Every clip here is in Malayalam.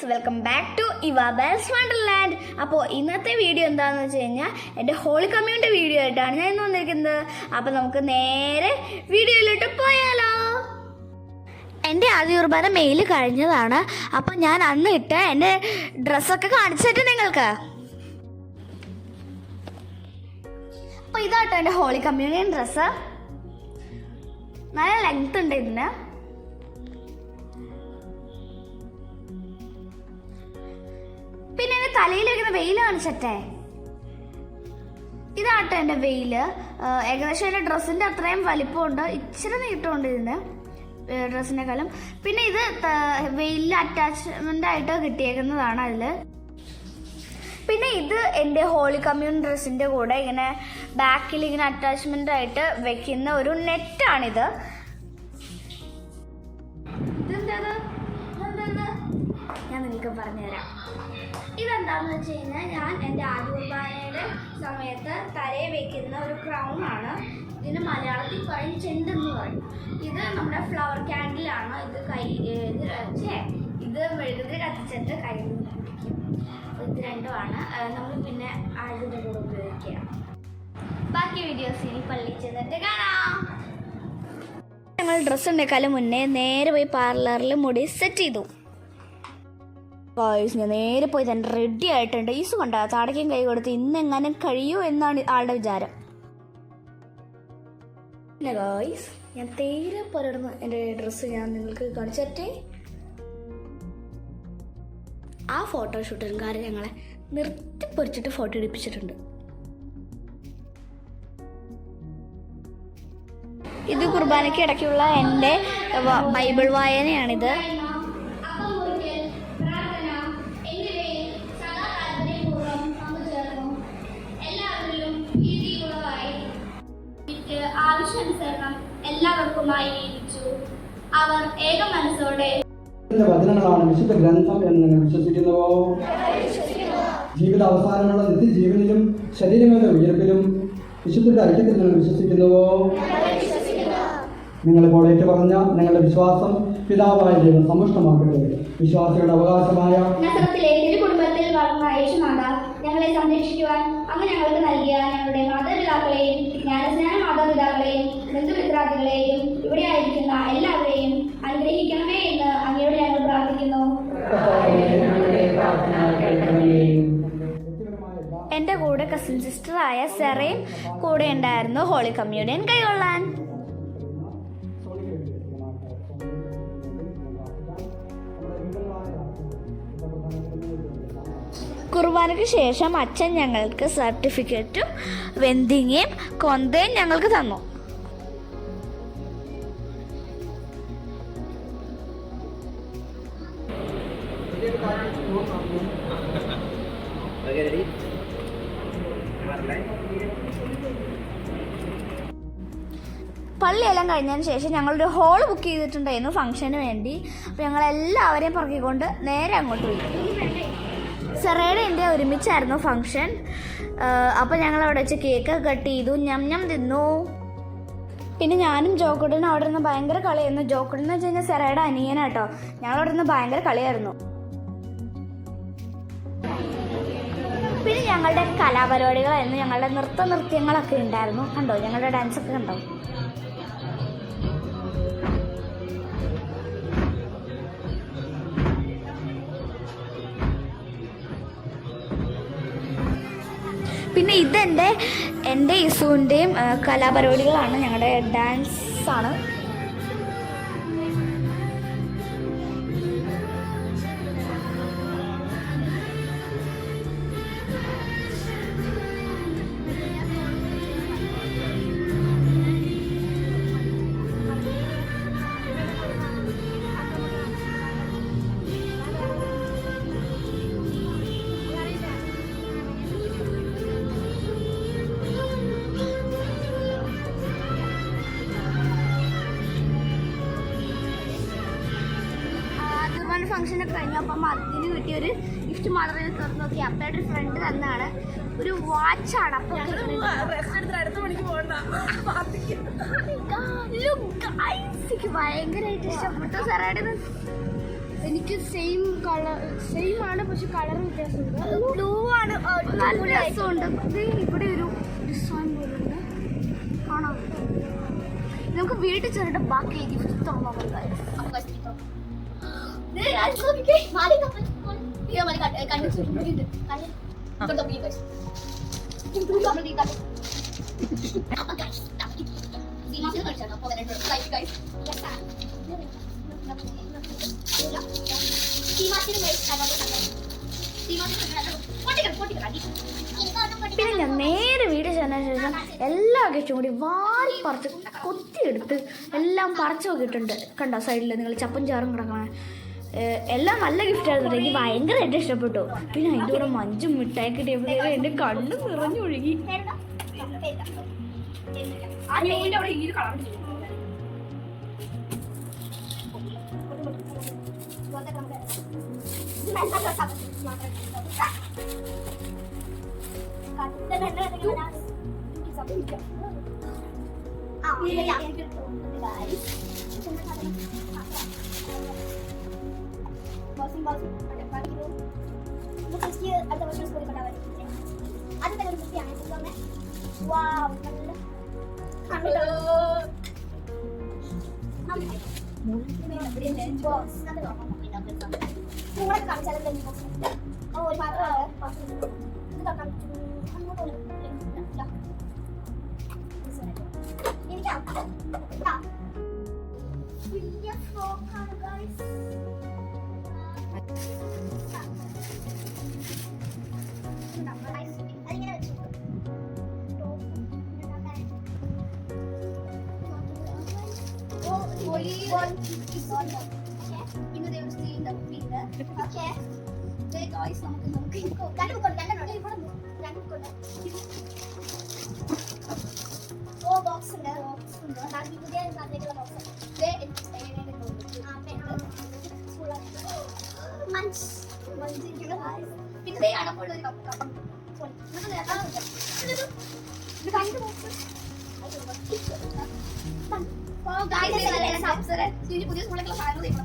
Guys, welcome back to Evabel's wonderland. അപ്പോൾ ഇന്നത്തെ വീഡിയോ എന്താണെന്ന് വെച്ച് കഴിഞ്ഞാൽ എൻ്റെ ഹോളി കമ്മ്യൂണിൻ്റെ വീഡിയോ ആയിട്ടാണ് ഞാൻ ഇന്ന് വന്നിരിക്കുന്നത്. അപ്പോൾ നമുക്ക് നേരെ വീഡിയോയിലോട്ട് പോയാലോ. എൻ്റെ ആദ്യ കുർബാന മെയിൽ കഴിഞ്ഞതാണ്. അപ്പോൾ ഞാൻ അന്ന് ഇട്ട എൻ്റെ ഡ്രസ്സൊക്കെ കാണിച്ചിട്ട് നിങ്ങൾക്ക്. അപ്പോൾ ഇതാട്ടോ എൻ്റെ ഹോളി കമ്മ്യൂണിയൻ ഡ്രസ്സ്. നല്ല ലെങ്ത് ഉണ്ട് ഇതിന്. പിന്നെ എൻ്റെ തലയിൽ വെക്കുന്ന വെയിൽ കാണിച്ചട്ടെ. ഇതാട്ടോ എൻ്റെ വെയിൽ. ഏകദേശം എൻ്റെ ഡ്രസ്സിൻ്റെ അത്രയും വലിപ്പമുണ്ട്, ഇച്ചിരി നീട്ടമുണ്ട് ഇതിന് ഡ്രസ്സിനേക്കാളും. പിന്നെ ഇത് വെയിലിൽ അറ്റാച്ച്മെൻ്റ് ആയിട്ട് കിട്ടിയേക്കുന്നതാണ് അതിൽ. പിന്നെ ഇത് എൻ്റെ ഹോളി കമ്മ്യൂൺ ഡ്രസ്സിൻ്റെ കൂടെ ഇങ്ങനെ ബാക്കിൽ ഇങ്ങനെ അറ്റാച്ച്മെൻ്റ് ആയിട്ട് വെക്കുന്ന ഒരു നെറ്റാണിത്. ഞാൻ നിങ്ങൾക്ക് പറഞ്ഞുതരാം. ഇതെന്താണെന്ന് വെച്ച് കഴിഞ്ഞാൽ ഞാൻ എൻ്റെ ആദ്യ കുർബാനയുടെ സമയത്ത് തലയിൽ വയ്ക്കുന്ന ഒരു ക്രൗൺ ആണ്. ഇതിന് മലയാളത്തിൽ പറയും ചെണ്ടെന്ന് പറയും. ഇത് നമ്മുടെ ഫ്ലവർ ക്യാൻഡിലാണ്. ഇത് മെഴുകുതിരി കത്തിച്ചിട്ട് കയ്യിൽ നിന്ന് കത്തിക്കും. ഇത് രണ്ടുമാണ് നമ്മൾ പിന്നെ ആയുധത്തിൻ്റെ കൂടെ ഉപയോഗിക്കുക. ബാക്കി വീഡിയോസ് ഇനി പള്ളിയിൽ ചെന്നിട്ട് കാണാം. ഞങ്ങൾ ഡ്രസ്സ് ഉണ്ടാക്കാലും മുന്നേ നേരെ പോയി പാർലറിൽ മുടി സെറ്റ് ചെയ്തു. ഗായ്സ്, ഞാൻ നേരെ പോയി തന്നെ റെഡി ആയിട്ടുണ്ട്. ഈസ് കൊണ്ടാ താടയ്ക്കും കൈ കൊടുത്ത് ഇന്നെങ്ങാനും കഴിയൂ എന്നാണ് ആളുടെ വിചാരം. പിന്നെ ഗായ്സ്, ഞാൻ തീരെ പുലർന്ന് എൻ്റെ ഡ്രസ്സ് ഞാൻ നിങ്ങൾക്ക് കാണിച്ചേ. ആ ഫോട്ടോഷൂട്ടുകാരൻ ഞങ്ങളെ നിർത്തിപ്പൊരിച്ചിട്ട് ഫോട്ടോ എടുപ്പിച്ചിട്ടുണ്ട്. ഇത് കുർബാനയ്ക്ക് ഇടയ്ക്കുള്ള എൻ്റെ ബൈബിൾ വായനയാണിത്. ആവശ്യാനുസരണം എല്ലാവർക്കുമായി ജീവിച്ചു. അവർ ഏക മനസ്സോടെ. വചനങ്ങളാണ് വിശുദ്ധ ഗ്രന്ഥം എന്ന് നിങ്ങൾ വിശ്വസിക്കുന്നുവോ? ജീവിത അവസാനമുള്ള നിത്യജീവനിലും ശരീരങ്ങളുടെ ഉയർപ്പിലും വിശുദ്ധരുടെ ഐക്യത്തിൽ നിങ്ങൾ വിശ്വസിക്കുന്നുവോ? നിങ്ങളിപ്പോൾ ഏറ്റു പറഞ്ഞ നിങ്ങളുടെ വിശ്വാസം പിതാവായ ദൈവം സമ്പുഷ്ടമാക്കട്ടെ. വിശ്വാസികളുടെ അവകാശമായ കുടുംബത്തിൽ വളർന്ന യേശുനാഥ, ഞങ്ങളെ സംരക്ഷിക്കുവാൻ അങ്ങ് ഞങ്ങൾക്ക് നൽകിയ ഞങ്ങളുടെ മാതാപിതാക്കളെയും ജ്ഞാനസ്നാന മാതാപിതാക്കളെയും ബന്ധുമിത്രാദികളെയും ഇവിടെ ആയിരിക്കുന്ന എല്ലാവരെയും അനുഗ്രഹിക്കണമേ എന്ന് അങ്ങയോട് ഞങ്ങൾ പ്രാർത്ഥിക്കുന്നു. എൻ്റെ കൂടെ കസിൻ സിസ്റ്ററായ സെറയും കൂടെ ഉണ്ടായിരുന്നു ഹോളി കമ്മ്യൂണിയൻ കൈകൊള്ളാൻ. കുർബാനയ്ക്ക് ശേഷം അച്ഛൻ ഞങ്ങൾക്ക് സർട്ടിഫിക്കറ്റും വെന്തിങ്ങയും കൊന്തയും ഞങ്ങൾക്ക് തന്നു. പള്ളിയെല്ലാം കഴിഞ്ഞതിന് ശേഷം ഞങ്ങളൊരു ഹോൾ ബുക്ക് ചെയ്തിട്ടുണ്ടായിരുന്നു ഫംഗ്ഷന് വേണ്ടി. അപ്പോൾ ഞങ്ങളെല്ലാവരെയും പറക്കിക്കൊണ്ട് നേരെ അങ്ങോട്ട് പോയി. സെറയുടെ എൻ്റെ ഒരുമിച്ചായിരുന്നു ഫംഗ്ഷൻ. അപ്പോൾ ഞങ്ങൾ അവിടെ വെച്ച് കേക്ക് കട്ട് ചെയ്തു, ഞം തിന്നു. പിന്നെ ഞാനും ജോക്കുട്ടനും അവിടെ നിന്ന് ഭയങ്കര കളിയായിരുന്നു. ജോക്കുട്ടൻ എന്ന് വെച്ച് കഴിഞ്ഞാൽ സെറയുടെ അനിയനാട്ടോ. ഞങ്ങളവിടെ നിന്ന് ഭയങ്കര കളിയായിരുന്നു. പിന്നെ ഞങ്ങളുടെ കലാപരിപാടികളായിരുന്നു. ഞങ്ങളുടെ നൃത്യങ്ങളൊക്കെ ഉണ്ടായിരുന്നു. കണ്ടോ, ഞങ്ങളുടെ ഡാൻസൊക്കെ കണ്ടോ. പിന്നെ എൻ്റെ ഇസുവിൻ്റെയും കലാപരിപാടികളാണ്. ഞങ്ങളുടെ ഡാൻസാണ്. ഫംഗ്ഷനൊക്കെ കഴിഞ്ഞു. അപ്പം അതിന് കിട്ടിയൊരു ഗിഫ്റ്റ് മാത്രമേ തുറന്നു നോക്കി. അപ്പയുടെ ഒരു ഫ്രണ്ട് തന്നാണ് ഒരു വാച്ചാണ്. അപ്പം ഭയങ്കരമായിട്ട് ഇഷ്ടപ്പെട്ടു. സെറയുടെ എനിക്ക് സെയിം ആണ്, പക്ഷെ കളർ വ്യത്യാസമുണ്ട്. ബ്ലൂ ആണ്, നല്ല രസമുണ്ട്. ഇവിടെ ഒരു ഡിസൈൻ പോലുണ്ട്, കാണാം. നമുക്ക് വീട്ടിൽ ചെന്നിട്ട് ബാക്കി ഗിഫ്റ്റ് തുറന്നു പിന്നെ ഞാൻ നേരെ വീഡിയോ ചെയ്യുന്നതിന് ശേഷം എല്ലാ ഗിഫ്റ്റും കൂടി വാരി പറിച്ച് കൊത്തിയെടുത്ത് എല്ലാം പറിച്ചു നോക്കിയിട്ടുണ്ട്. കണ്ടോ സൈഡിൽ നിങ്ങൾ ചപ്പും ചാറും കിടക്കണേ. എല്ലാം നല്ല ഗിഫ്റ്റായിരുന്നു, എനിക്ക് ഭയങ്കരമായിട്ട് ഇഷ്ടപ്പെട്ടു. പിന്നെ അതിൻ്റെ കൂടെ മഞ്ചും മിഠായി കിട്ടിയപ്പോഴേ എൻ്റെ കണ്ണ് നിറഞ്ഞൊഴുകി. അടുത്ത വർഷം സ്കൂളിൽ കൊണ്ടാവാൻ അത് തന്നെ വൃത്തിയാണ്. വാവ്, നിങ്ങളൊക്കെ കാണിച്ചാലും ഒരു പാത്രമാണ്. വലിയ ഫ്രോക്കാണ് ഗൈസ്. അതിങ്ങനെ വെച്ചു ബോക്സ് ഉണ്ട്. പുതിയ ബോക്സ് പിന്നെ അടപ്പുള്ള ഒരു കപ്പ് പുതിയ സ്കൂളിലേക്കുള്ള സാധനങ്ങൾ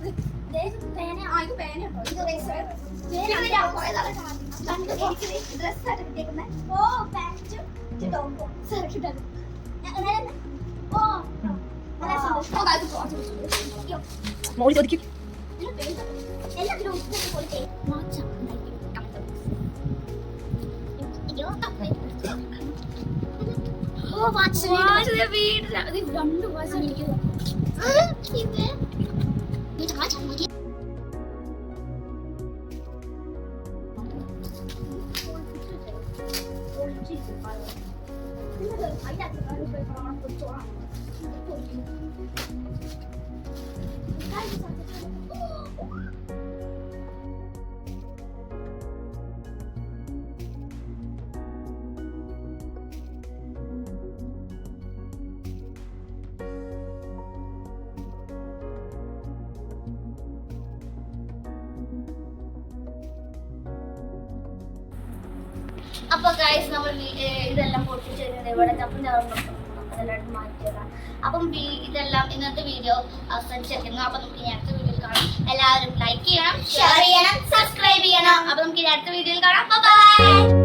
അപ്പൊ ഗൈസ് നമ്മൾ ഇതെല്ലാം പൊട്ടിച്ച് ഇവിടെ ചപ്പും ചാറും അതെല്ലാം മാറ്റിയതാണ്. അപ്പം ഇതെല്ലാം ഇന്നത്തെ വീഡിയോ അവസാനിച്ചിരിക്കുന്നു. അപ്പൊ നമുക്ക് ഇനി അടുത്ത വീഡിയോയിൽ കാണാം. എല്ലാവരും ലൈക്ക് ചെയ്യണം, ഷെയർ ചെയ്യണം, സബ്സ്ക്രൈബ് ചെയ്യണം. അപ്പൊ നമുക്ക് ഇനി അടുത്ത വീഡിയോയിൽ കാണാം. ബൈ.